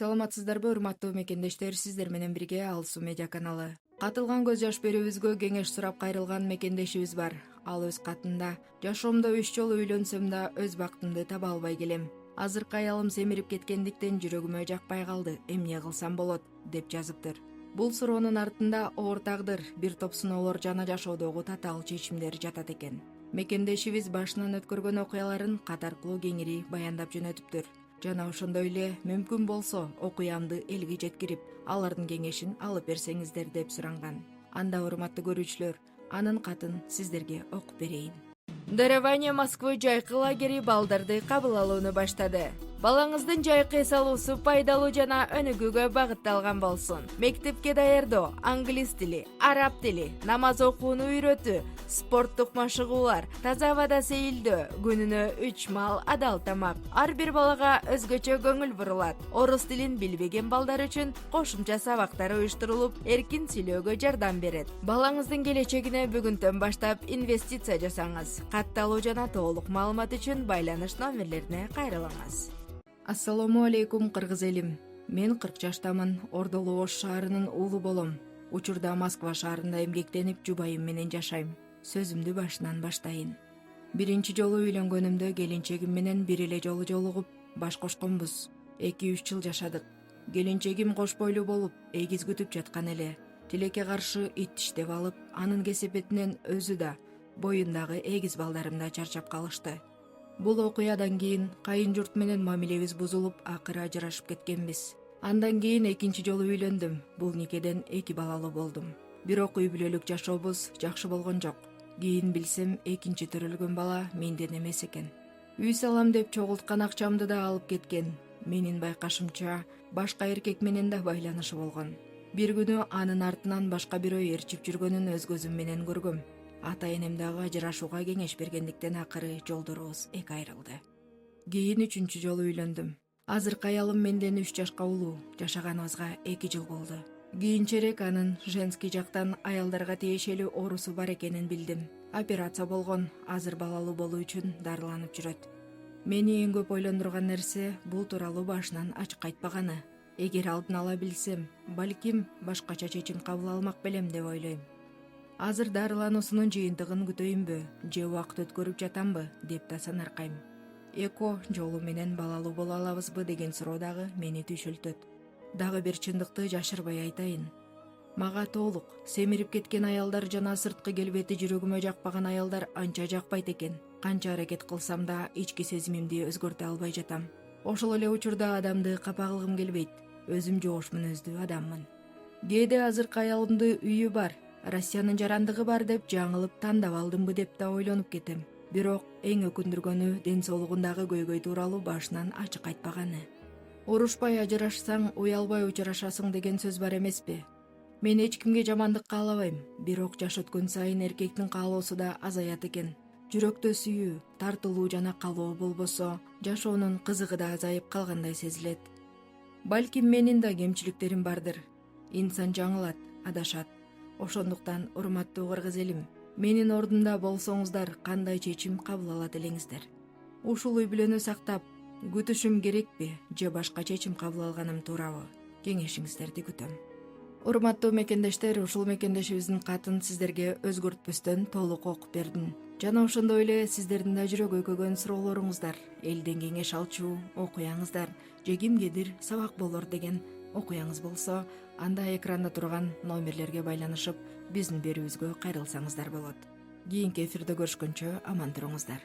Саламатсыздарбы, урматтуу мекендештер, сиздер менен бирге Алсуу медиа каналы. Катылган көз жаш берүүбүзгө кеңеш сурап кайрылган мекендешибиз бар. Ал өз катында: жашоомдо 3 жолу үйлөнсөм да өз бактымды таба албай келем. Азыркы аялым семирип кеткендиктен жүрөгүмө жакпай калды. Эмне кылсам болот, деп жазыптыр. Бул суроонун артында оор тагдыр, бир топ сыноолор жана жашоодогу татаал чечимдер жатат экен. Мекендешибиз башынан өткөргөн окуяларын кат аркылуу кеңири баяндап жөнөтүптүр. Жана ошондой эле мүмкүн болсо окуямды элге жеткирип, алардын кеңешин алып берсеңиздер деп суранган. Анда урматтуу көрүүчүлөр, анын катын сиздерге окуп берейин. Дарование Москвы жайкы лагери балдарды кабыл алууну баштады. Балаңыздын жайкы эс алуусу пайдалуу жана өнүгүүгө багытталган болсун. Мектепке даярдоо, англис тили, араб тили, намаз окууну үйрөтүү, спорттук машыгуулар, таза абада сейилдөө, күнүнө 3 маал адал тамак. Ар бир балага өзгөчө көңүл бурулат. Орус тилин билбеген балдар үчүн кошумча сабактар уюштурулуп, эркин сүйлөөгө жардам берет. Балаңыздын келечегине бүгүндөн баштап инвестиция жасаңыз. Катталуу жана толук маалымат үчүн байланыш номерлерине кайрылыңыз. Ассаламу алейкум, кыргыз элим. Мен 40 жаштамын, Ордолу Ош шаарынын уулу болом. Учурда Москва шаарында эмгектенип, жубайым менен жашайм. Сөзүмдү башынан баштайын. Биринчи жолу үйлөнгөнүмдө келинчегим менен бир эле жолу жолугуп, баш кошконбуз. 2-3 жыл жашадык. Келинчегим кош бойлуу болуп, эгиз күтүп жаткан эле. Тилекке каршы ит иштеп алып, анын кесепетинен өзү да, боюндагы эгиз балдарым да чарчап калышты. Бул окуядан кийин кайын журт менен мамилебиз бузулуп, акыры ажырашып кеткенбиз. Андан кийин экинчи жолу үйлөндүм. Бул никеден 2 балалуу болдум. Бирок үй бүлөлүк жашообуз жакшы болгон жок. Кийин билсем, экинчи төрөлгөн бала менден эмес экен. Үй салам деп чогулткан акчамды да алып кеткен. Менин байкашымча, башка эркек менен да байланышы болгон. Бир күнү анын артынан башка бирөө ээрчип жүргөнүн өз көзүм менен көргөм. Ата энем дагы ажырашууга кеңеш бергендиктен акыры жолдорубуз эки айрылды. Кийин 3-чү жолу үйлөндүм. Азыркы аялым менден 3 жашка улуу, жашаганыбызга 2 жыл болду. Кийинчерээк анын женский жактан аялдарга тиешелүү оорусу бар экенин билдим. Операция болгон, азыр балалуу болуу үчүн дарыланып жүрөт. Мени эң көп ойлондурган нерсе бул тууралуу башынан ачык айтпаганы. Эгер алдын ала билсем, балким башкача чечим кабыл алмак белем деп ойлойм. Азыр дарылануусунун жыйынтыгын күтөйүнбү, же убакыт өткөрүп жатамбы деп да санаркайм. Эко жолу менен балалуу боло алабызбы деген суроо дагы мени түйшөлтөт. Дагы бир чындыкты жашырбай айтайын. Мага толук семирип кеткен аялдар жана сырткы келбети жүрөгүмө жакпаган аялдар анча жакпайт экен. Канча аракет кылсам да ички сезимимди өзгөртө албай жатам. Ошол эле учурда адамды капа кылгым келбейт. Өзүм жоош мүнөздүү адаммын. Кээде азыркы аялымды үйү бар, Россиянын жарандыгы бар деп жаңылып тандап алдымбы деп да ойлонуп кетем. Бирок эң өкүндүргөнү ден соолугундагы көйгөй тууралуу башынан ачык айтпаганы. Урушпай ажырашсаң уялбай учурашасың деген сөз бар эмеспи? Мен эч кимге жамандык каалабайм, бирок жаш өткөн сайын эркектин каалоосу да азаят экен. Жүрөктө сүйүү, тартылуу жана калоо болбосо, жашоонун кызыгы да азайып калгандай сезилет. Балким менин да кемчиликтерим бардыр. Инсан жаңылат, адашат. Ошондуктан, урматтуу кыргыз элим, менин ордумда болсоңуздар кандай чечим кабыл алат элеңиздер? Ушул үй бүлөнү сактап, күтүшүм керекпи, же башка чечим кабыл алганым туурабы? Кеңешиңиздерди күтөм. Урматтуу мекендештер, ушул мекендешибиздин катын сиздерге өзгөртпөстөн толук окуп бердим. Жана ошондой эле сиздердин да жүрөгү көгөн суроолоруңуздар, элден кеңеш алчу окуяңыздар, же кимгедир сабак болор деген окуяңыз болсо, анда экранда турган номерлерге байланышып, биздин берүүбүзгө кайрылсаңыздар болот. Кийинки эфирде көрүшкөнчө аман туруңуздар.